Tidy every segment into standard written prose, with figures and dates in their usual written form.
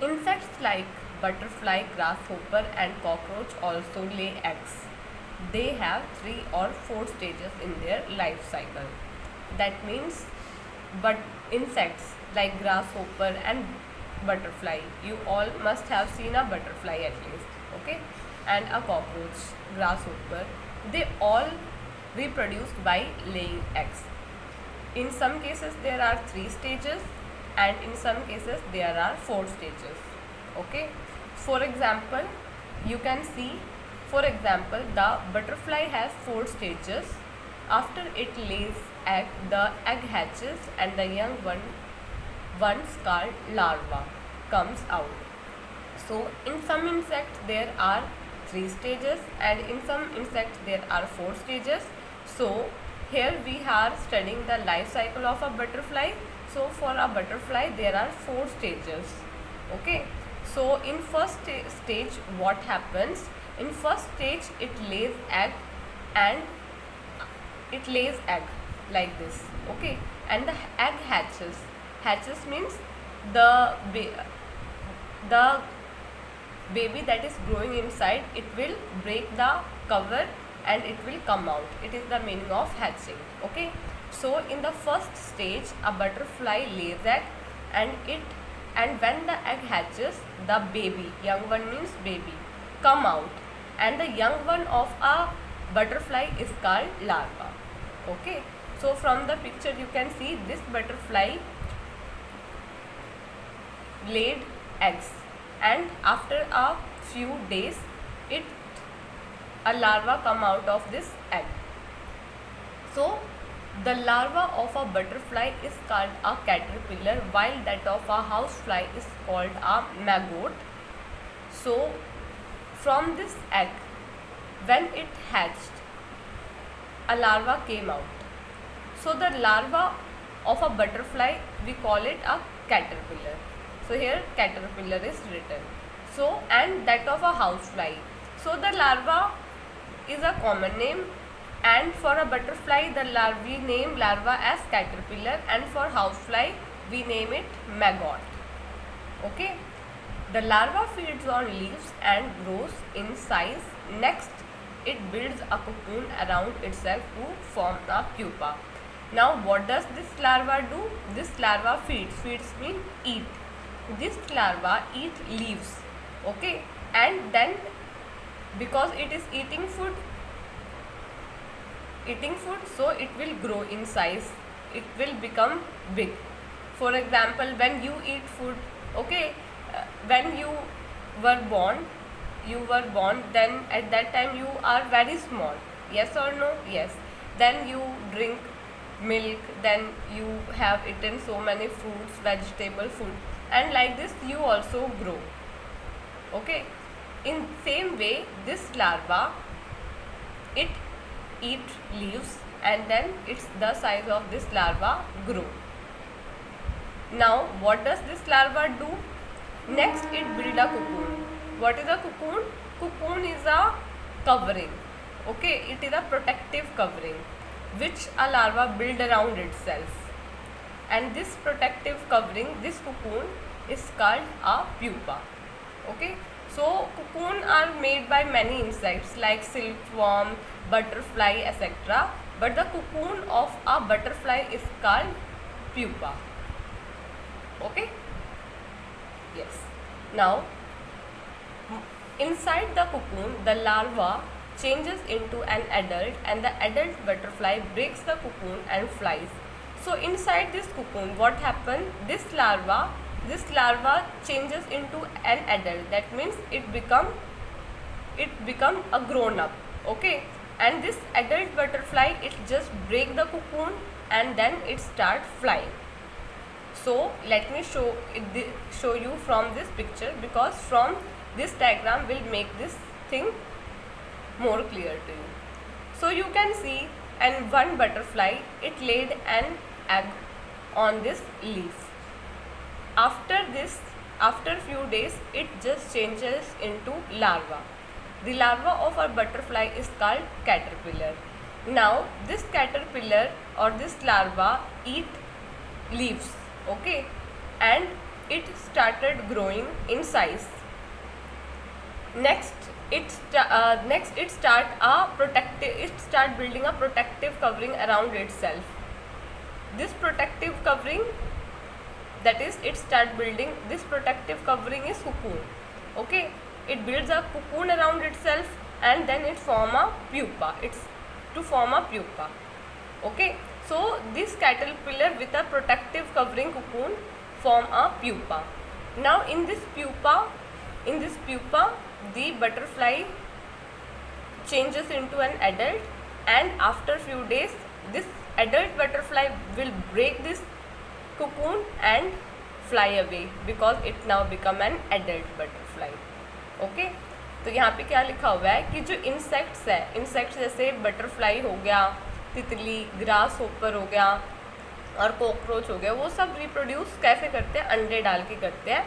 Insects like butterfly, grasshopper and cockroach also lay eggs. They have 3 or 4 stages in their life cycle. That means, but insects like grasshopper and butterfly, you all must have seen a butterfly at least, okay, and a cockroach, grasshopper, they all reproduce by laying eggs. In some cases there are 3 stages and in some cases there are 4 stages, okay. For example, you can see, for example, the butterfly has 4 stages. After it lays egg, the egg hatches and the young one, once called larva, comes out. So in some insects there are 3 stages and in some insects there are 4 stages. So here we are studying the life cycle of a butterfly. So for a butterfly there are 4 stages, okay. So in first stage what happens? In first stage it lays egg and it lays egg like this, okay, and the egg hatches. Hatches means the the baby that is growing inside, it will break the cover and it will come out. It is the meaning of hatching, okay. So in the first stage a butterfly lays egg and when the egg hatches, the baby, young one means baby, come out, and the young one of a butterfly is called larva, okay. So from the picture you can see this butterfly laid eggs and after a few days a larva come out of this egg. So the larva of a butterfly is called a caterpillar while that of a housefly is called a maggot. So from this egg, when it hatched, a larva came out. So the larva of a butterfly, we call it a caterpillar. So here caterpillar is written. So and that of a housefly. So the larva is a common name, and for a butterfly we name larva as caterpillar, and for housefly we name it maggot, okay. The larva feeds on leaves and grows in size. Next it builds a cocoon around itself to form a pupa. Now what does this larva do? This larva feeds means eat. This larva eat leaves, okay, and then because it is eating food, so it will grow in size, it will become big. For example, when you eat food, okay, when you were born, then at that time you are very small, yes or no? Yes. Then you drink milk, then you have eaten so many fruits, vegetable food, and like this you also grow, okay. In same way this larva, it eat leaves and then it's the size of this larva grow. Now what does this larva do? Next it build a cocoon. What is a cocoon? Cocoon is a covering, okay, it is a protective covering which a larva build around itself, and this protective covering, this cocoon is called a pupa, okay. So cocoon are made by many insects like silkworm, butterfly, etc. But the cocoon of a butterfly is called pupa, okay. Yes. Now inside the cocoon the larva changes into an adult and the adult butterfly breaks the cocoon and flies. So inside this cocoon what happens? This larva changes into an adult, that means it become a grown up, okay. And this adult butterfly, it just break the cocoon and then it start flying. So let me show you from this picture, because from this diagram will make this thing more clear to you. So you can see, and one butterfly, it laid an egg on this leaf. After few days it just changes into larva. The larva of a butterfly is called caterpillar. Now this caterpillar or this larva eat leaves, okay, and it started growing in size. Next it start building a protective covering around itself. This protective covering, that is, it start building this protective covering is cocoon. Okay, it builds a cocoon around itself and then it form a pupa. It's to form a pupa. Okay, so this caterpillar with a protective covering cocoon form a pupa. Now in this pupa the butterfly changes into an adult, and after few days this adult butterfly will break this cocoon and fly away because it now become an adult butterfly. Okay, तो यहाँ पे क्या लिखा हुआ है कि जो insects है, इंसेक्ट्स जैसे बटरफ्लाई हो गया, तितली, ग्रास होपर हो गया और कॉकरोच हो गया, वो सब रिप्रोड्यूस कैसे करते हैं? अंडे डाल के करते हैं.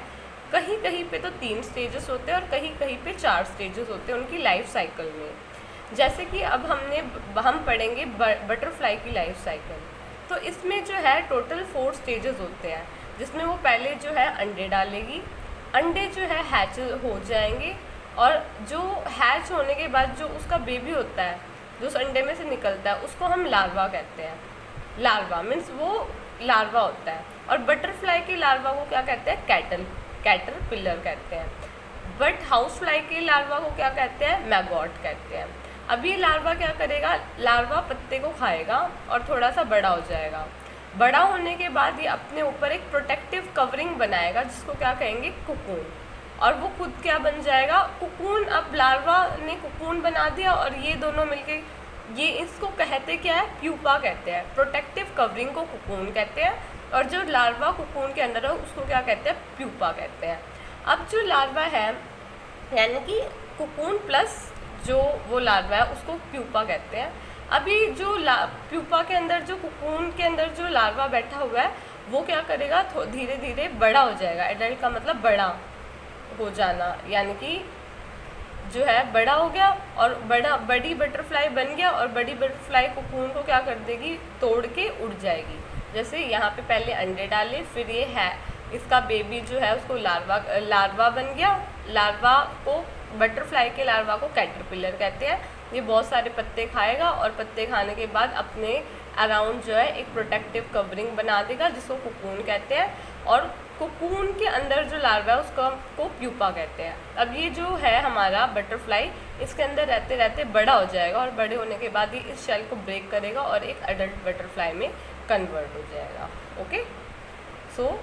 कहीं कहीं पे तो 3 स्टेजेस होते हैं और कहीं कहीं पे 4 स्टेजेस होते हैं उनकी लाइफ साइकिल में. जैसे कि अब हम पढ़ेंगे बटरफ्लाई की लाइफ साइकिल. तो इसमें जो है टोटल 4 स्टेजेस होते हैं, जिसमें वो पहले जो है अंडे डालेगी, अंडे जो है हैच हो जाएंगे, और जो हैच होने के बाद जो उसका बेबी होता है, जो उस अंडे में से निकलता है, उसको हम लार्वा कहते हैं. लार्वा मीन्स वो लार्वा होता है. और बटरफ्लाई के लार्वा को क्या कहते हैं? कैटरपिलर कहते हैं. बट हाउस फ्लाई के लार्वा को क्या कहते हैं? मैगॉट कहते हैं. अब ये लार्वा क्या करेगा? लार्वा पत्ते को खाएगा और थोड़ा सा बड़ा हो जाएगा. बड़ा होने के बाद ये अपने ऊपर एक प्रोटेक्टिव कवरिंग बनाएगा, जिसको क्या कहेंगे? कुकून. और वो खुद क्या बन जाएगा? कुकून. अब लार्वा ने कुकून बना दिया और ये दोनों मिलके, ये इसको कहते क्या है? प्यूपा कहते हैं. प्रोटेक्टिव कवरिंग को कुकून कहते हैं, और जो लार्वा कुकून के अंदर है उसको क्या कहते हैं? प्यूपा कहते हैं. अब जो लार्वा है, यानी कि कुकून प्लस जो वो लार्वा है, उसको प्यूपा कहते हैं. अभी जो प्यूपा के अंदर, जो कुकून के अंदर जो लार्वा बैठा हुआ है, वो क्या करेगा? धीरे धीरे बड़ा हो जाएगा. एडल्ट का मतलब बड़ा हो जाना, यानी कि जो है बड़ा हो गया और बड़ी बटरफ्लाई बन गया, और बड़ी बटरफ्लाई कुकून को क्या कर देगी? तोड़ के उड़ जाएगी. जैसे यहाँ पे पहले अंडे डाले, फिर ये है इसका बेबी जो है उसको लार्वा बन गया. लार्वा को, बटरफ्लाई के लार्वा को कैटरपिलर कहते हैं. ये बहुत सारे पत्ते खाएगा और पत्ते खाने के बाद अपने अराउंड जो है एक प्रोटेक्टिव कवरिंग बना देगा, जिसको कुकून कहते हैं. और कुकून के अंदर जो लार्वा है उसको प्यूपा कहते हैं. अब ये जो है हमारा बटरफ्लाई, इसके अंदर रहते रहते बड़ा हो जाएगा, और बड़े होने के बाद ये इस शेल को ब्रेक करेगा और एक एडल्ट बटरफ्लाई में कन्वर्ट हो जाएगा. Okay, so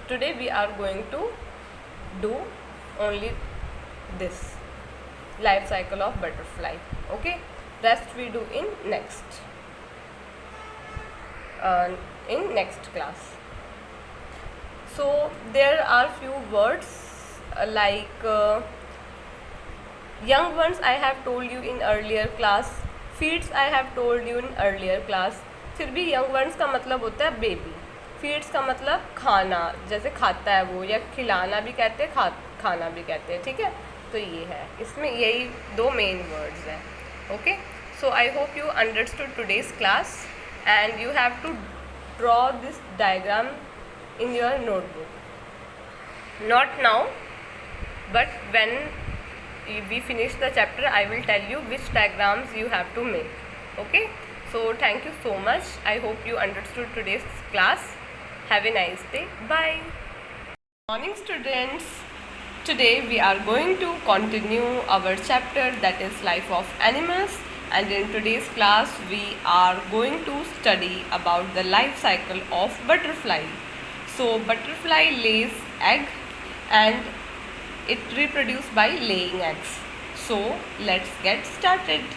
today we are going to do only this life cycle of butterfly. Okay, rest we do in next class. So there are few words like young ones I have told you in earlier class, feeds I have told you in earlier class. फिर भी young ones का मतलब होता है baby, feeds का मतलब खाना, जैसे खाता है वो, या खिलाना भी कहते हैं, खाना भी कहते हैं. ठीक है, तो ये है, इसमें यही 2 मेन वर्ड्स हैं. Okay, so I hope you understood today's class and you have to draw this diagram in your notebook. Not now, but when we finish the chapter I will tell you which diagrams you have to make. Okay, so thank you so much. I hope you understood today's class. Have a nice day. Bye. Morning students. Today we are going to continue our chapter, that is life of animals, and in today's class we are going to study about the life cycle of butterfly. So butterfly lays egg and it reproduces by laying eggs. So let's get started.